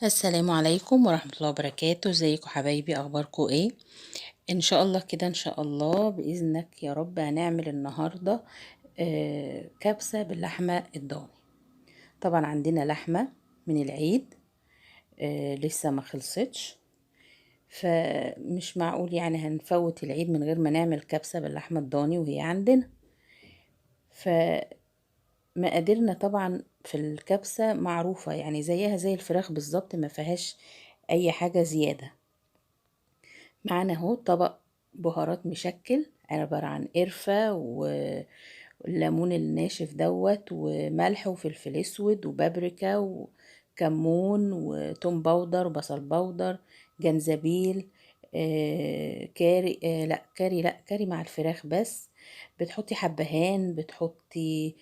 السلام عليكم ورحمة الله وبركاته. ازيكم حبايبي؟ اخباركم ايه؟ ان شاء الله كده، ان شاء الله باذنك يا رب هنعمل النهارده كبسة باللحمة الضاني. طبعا عندنا لحمة من العيد، لسه ما خلصتش، فمش معقول يعني هنفوت العيد من غير ما نعمل كبسة باللحمة الضاني وهي عندنا. فمقاديرنا طبعا في الكبسة معروفة، يعني زيها زي الفراخ بالظبط، ما فيهاش اي حاجة زيادة. معانا اهو طبق بهارات مشكل، عبارة عن قرفة والليمون الناشف دوت وملح وفلفل اسود وبابريكا وكمون وتوم باودر وبصل باودر، جنزبيل، كاري، لا كاري، لا كاري مع الفراخ بس. بتحطي حبهان، بتحطي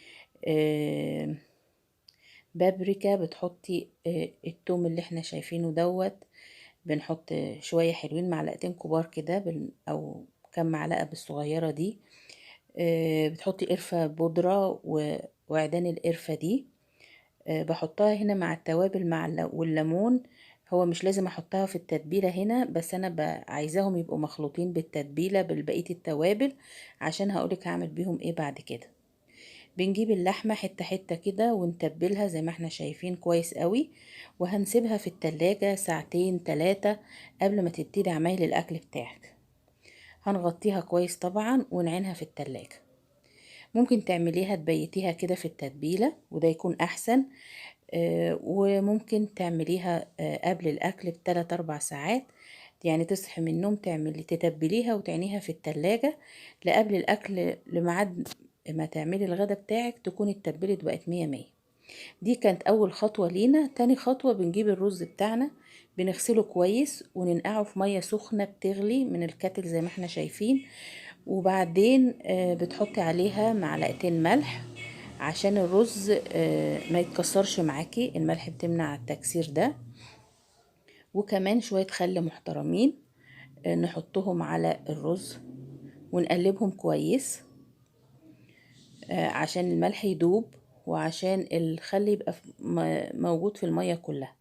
آه بابريكا، بتحطي التوم اللي احنا شايفينه دوت. بنحط شوية حلوين، معلقتين كبار كده او كم معلقة بالصغيرة دي. بتحطي قرفة بودرة وعيدان القرفة دي. بحطها هنا مع التوابل مع والليمون. هو مش لازم احطها في التتبيلة هنا، بس انا عايزاهم يبقوا مخلوطين بالتتبيلة بالبقية التوابل، عشان هقولك هعمل بيهم ايه بعد كده. بنجيب اللحمة حتة حتة كده ونتبلها زي ما احنا شايفين كويس قوي، وهنسيبها في التلاجة ساعتين 3 قبل ما تبتدي عمايل الأكل بتاعك. هنغطيها كويس طبعا ونعينها في التلاجة. ممكن تعمليها تبيتيها كده في التتبيلة وده يكون أحسن. وممكن تعمليها قبل الأكل ب3 4 ساعات، يعني تصحي من النوم تعملي تتبليها وتعينيها في التلاجة لقبل الأكل، لميعاد ما تعملي الغدا بتاعك تكون اتبلت بقت 100 100. دي كانت أول خطوة لينا. تاني خطوة بنجيب الرز بتاعنا، بنغسله كويس وننقعه في مية سخنة بتغلي من الكاتل زي ما احنا شايفين. وبعدين بتحطي عليها معلقتين ملح عشان الرز ما يتكسرش معاكي، الملح بتمنع التكسير ده. وكمان شوية خل محترمين نحطهم على الرز ونقلبهم كويس عشان الملح يدوب وعشان الخل يبقى موجود في المية كلها.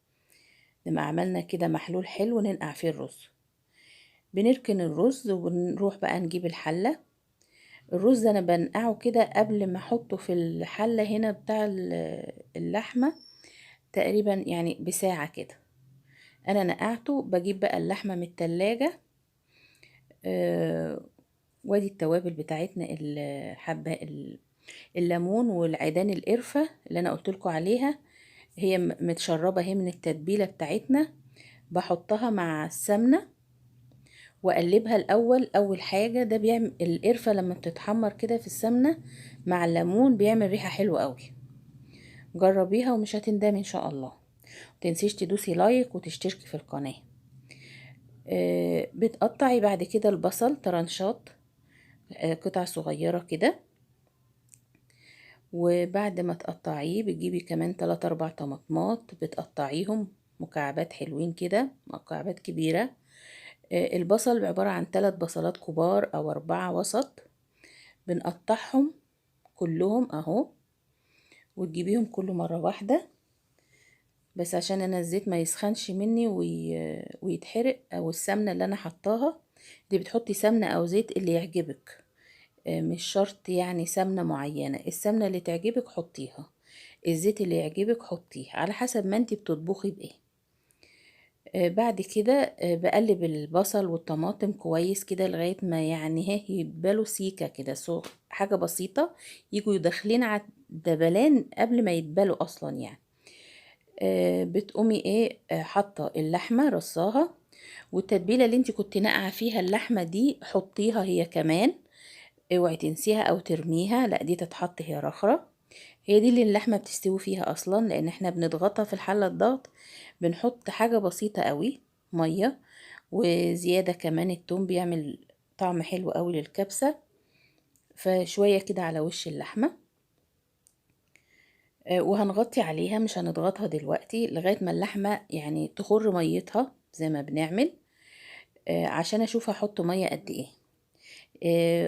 لما عملنا كده محلول حلو ننقع فيه الرز، بنركن الرز ونروح بقى نجيب الحلة. الرز انا بنقعه كده قبل ما احطه في الحلة هنا بتاع اللحمة تقريبا يعني بساعة كده. انا نقعته، بجيب بقى اللحمة من التلاجة. وادي التوابل بتاعتنا، الحبة الليمون والعيدان القرفة اللي انا قلتلكوا عليها، هي متشربة اهي من التتبيلة بتاعتنا. بحطها مع السمنة واقلبها الاول. اول حاجة ده بيعمل القرفة لما بتتحمر كده في السمنة مع الليمون بيعمل ريحة حلوة قوي. جربيها ومش هتندمي ان شاء الله. متنسيش تدوسي لايك وتشتركي في القناة. بتقطعي بعد كده البصل طرنشات، قطع صغيرة كده. وبعد ما تقطعيه بتجيبي كمان 3 4 طماطمات بتقطعيهم مكعبات حلوين كده، مكعبات كبيرة. البصل عبارة عن 3 بصلات كبار او 4 وسط، بنقطعهم كلهم اهو وتجيبيهم كله مرة واحدة، بس عشان انا الزيت ما يسخنش مني ويتحرق، او السمنة اللي انا حطاها دي بتحطي سمنة او زيت اللي يعجبك. مش شرط يعني سمنة معينة، السمنة اللي تعجبك حطيها، الزيت اللي يعجبك حطيه على حسب ما انتي بتطبخي بايه. بعد كده بقلب البصل والطماطم كويس كده لغاية ما يعني يدبلوا سيكة كده، حاجة بسيطة، يجوا يدخلين على الدبلان قبل ما يدبلوا اصلا يعني. بتقومي ايه حاطة اللحمة رصاها، والتتبيلة اللي انت كنت ناقعة فيها اللحمة دي حطيها هي كمان. اوعي تنسيها او ترميها، لا دي تتحط هي رخرة. هي دي اللي اللحمة بتستوي فيها اصلا، لان احنا بنضغطها في الحلة الضغط. بنحط حاجة بسيطة قوي مية، وزيادة كمان التوم بيعمل طعم حلو قوي للكبسة. فشوية كده على وش اللحمة. وهنغطي عليها، مش هنضغطها دلوقتي لغاية ما اللحمة يعني تخر ميتها زي ما بنعمل، عشان اشوف هحط مية قد ايه.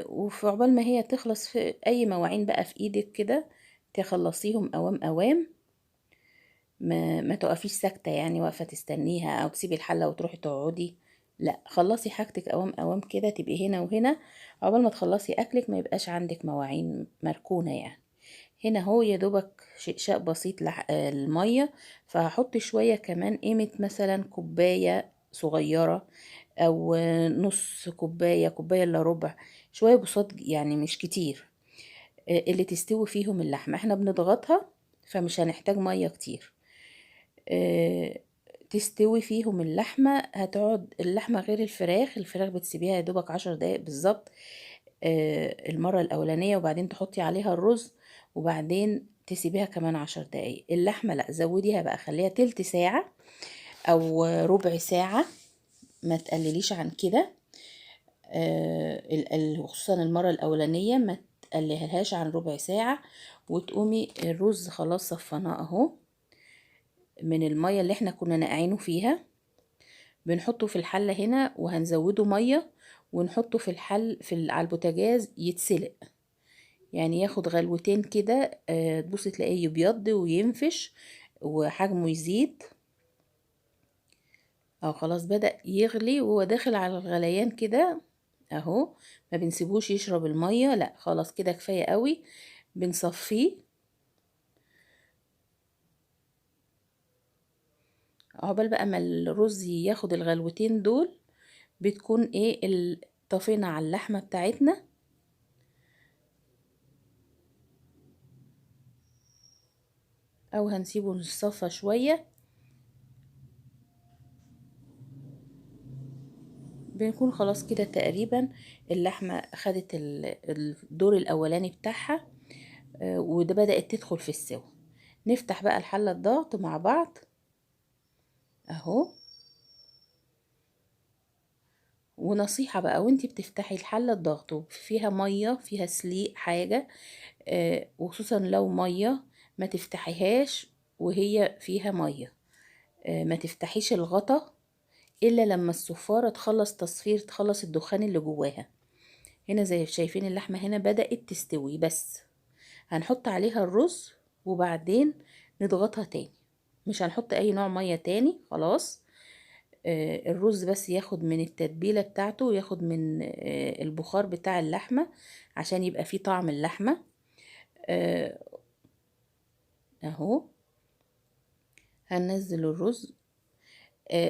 وفي عقبال ما هي تخلص في اي مواعين بقى في ايدك كده تخلصيهم اوام اوام. ما تقفيش ساكتة يعني واقفة تستنيها او تسيبي الحلة وتروحي تقعدي. لا، خلصي حاجتك اوام اوام كده، تبقي هنا وهنا عقبال ما تخلصي اكلك، ما يبقاش عندك مواعين مركونة يعني. هنا هو يا دوبك شقشاق بسيط المية، فهحط شوية كمان، قيمة مثلا كوباية صغيرة او نص كوباية، كوباية الا ربع، شوية بساط يعني مش كتير، اللي تستوي فيهم اللحمة. احنا بنضغطها فمش هنحتاج مية كتير. آه، تستوي فيهم اللحمة. هتقعد اللحمة غير الفراخ، الفراخ بتسيبيها يا دوبك 10 دقايق بالظبط المرة الأولانية، وبعدين تحطي عليها الرز، وبعدين تسيبيها كمان 10 دقايق. اللحمة لأ، زوديها بقى، خليها تلت ساعة أو ربع ساعة، ما تقلليش عن كده. خصوصا المرة الأولانية ما تقللهاش عن ربع ساعة. وتقومي الرز خلاص صفناه اهو من المية اللي احنا كنا نقعينه فيها، بنحطه في الحلة هنا وهنزوده مية، ونحطه في الحل على البوتاجاز يتسلق، يعني ياخد غلوتين كده، تبصي تلاقيه يبيض وينفش وحجمه يزيد. او خلاص بدأ يغلي وهو داخل على الغليان كده اهو، ما بنسيبوش يشرب المية، لا خلاص كده كفاية قوي، بنصفيه. عقبال بقى ما الرز ياخد الغلوتين دول، بتكون ايه طفينا على اللحمة بتاعتنا، او هنسيبه نصفى شوية. بنكون خلاص كده تقريبا اللحمة خدت الدور الاولاني بتاعها، وده بدأت تدخل في السوا. نفتح بقى الحلة الضغط مع بعض اهو. ونصيحة بقى، وانتي بتفتحي الحلة الضغط وفيها مية فيها سليق حاجة، وخصوصا لو مية، ما تفتحيهاش وهي فيها مية. ما تفتحيش الغطا الا لما الصفارة تخلص تصفير، تخلص الدخان اللي جواها. هنا زي شايفين اللحمة هنا بدأت تستوي، بس هنحط عليها الرز وبعدين نضغطها تاني، مش هنحط اي نوع مية تاني خلاص. الرز بس ياخد من التتبيلة بتاعته، وياخد من البخار بتاع اللحمة عشان يبقى فيه طعم اللحمة. آه، اهو هننزل الرز.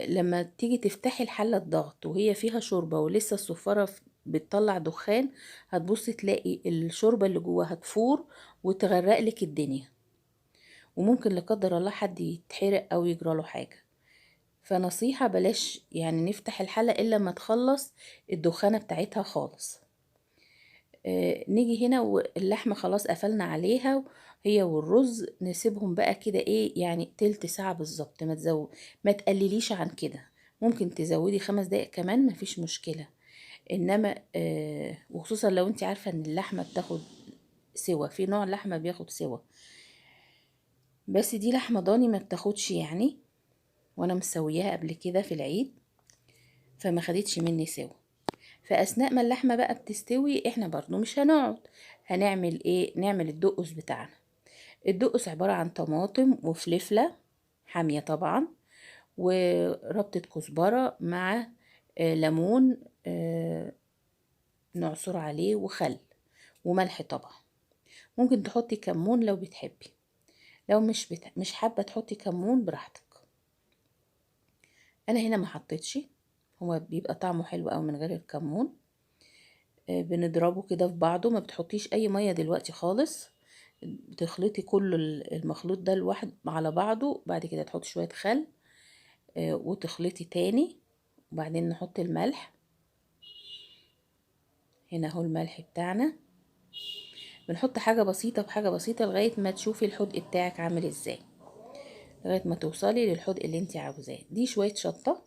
لما تيجي تفتحي الحلة الضغط وهي فيها شوربة ولسه الصفارة بتطلع دخان، هتبصي تلاقي الشوربة اللي جواها تفور وتغرق لك الدنيا، وممكن لا قدر الله حد يتحرق او يجرى له حاجة. فنصيحة بلاش يعني نفتح الحلة الا لما تخلص الدخانة بتاعتها خالص. نيجي هنا واللحمة خلاص قفلنا عليها، هي والرز نسيبهم بقى كده ايه يعني تلت ساعة بالظبط، ما تقلليش عن كده. ممكن تزودي 5 دقايق كمان مفيش مشكلة. انما وخصوصا لو انت عارفة ان اللحمة بتاخد سوا، في نوع لحمة بياخد سوا، بس دي لحمة ضاني ما بتاخدش يعني، وانا مسوياها قبل كده في العيد فما خدتش مني سوا. فاثناء ما اللحمه بقى بتستوي احنا برضو مش هنقعد، هنعمل ايه؟ نعمل الدقس بتاعنا. الدقس عباره عن طماطم وفلفله حاميه طبعا، وربطه كزبره مع ليمون، نعصر عليه، وخل وملح طبعا. ممكن تحطي كمون لو بتحبي، لو مش حابه تحطي كمون براحتك. انا هنا ما حطيتش، هو بيبقى طعمه حلو قوي من غير الكمون. بنضربه كده في بعضه، ما بتحطيش اي ميه دلوقتي خالص، بتخلطي كل المخلوط ده لوحده على بعضه، بعد كده تحطي شويه خل وتخلطي تاني، وبعدين نحط الملح. هنا اهو الملح بتاعنا، بنحط حاجه بسيطه بحاجه بسيطه لغايه ما تشوفي الحدق بتاعك عامل ازاي، لغايه ما توصلي للحدق اللي انت عاوزاه. دي شويه شطه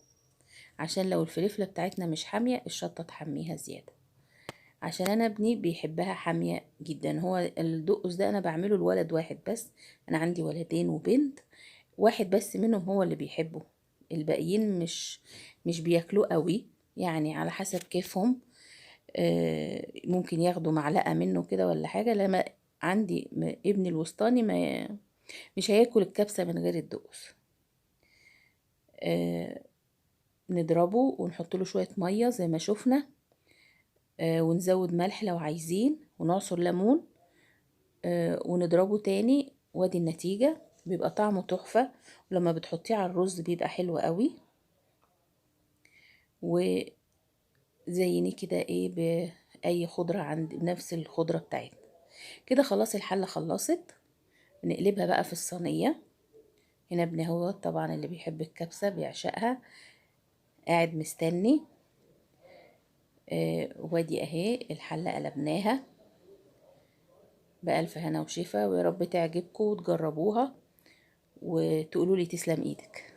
عشان لو الفلفله بتاعتنا مش حاميه الشطه تحميها زياده، عشان انا ابني بيحبها حامية جدا. هو الدقس ده انا بعمله لولد واحد بس، انا عندي ولدين وبنت، واحد بس منهم هو اللي بيحبه، الباقيين مش بياكلوه قوي، يعني على حسب كيفهم. ممكن ياخدوا معلقة منه كده ولا حاجة، لما عندي ابني الوسطاني مش هياكل الكبسة من غير الدقوس. نضربه ونحط له شوية مية زي ما شفنا، ونزود ملح لو عايزين، ونعصر ليمون، ونضربه تاني. وادي النتيجة، بيبقى طعمه تحفة، ولما بتحطيه على الرز بيبقى حلو قوي. وزينيه كده ايه بأي خضرة، عند نفس الخضرة بتاعتنا. كده خلاص الحلة خلصت. بنقلبها بقى في الصينية. هنا ابني هو طبعا اللي بيحب الكبسة بيعشقها، قاعد مستني. وادي اهي الحلة قلبناها بألف هنا وشفا، ويا رب تعجبكم وتجربوها وتقولوا لي تسلم ايدك.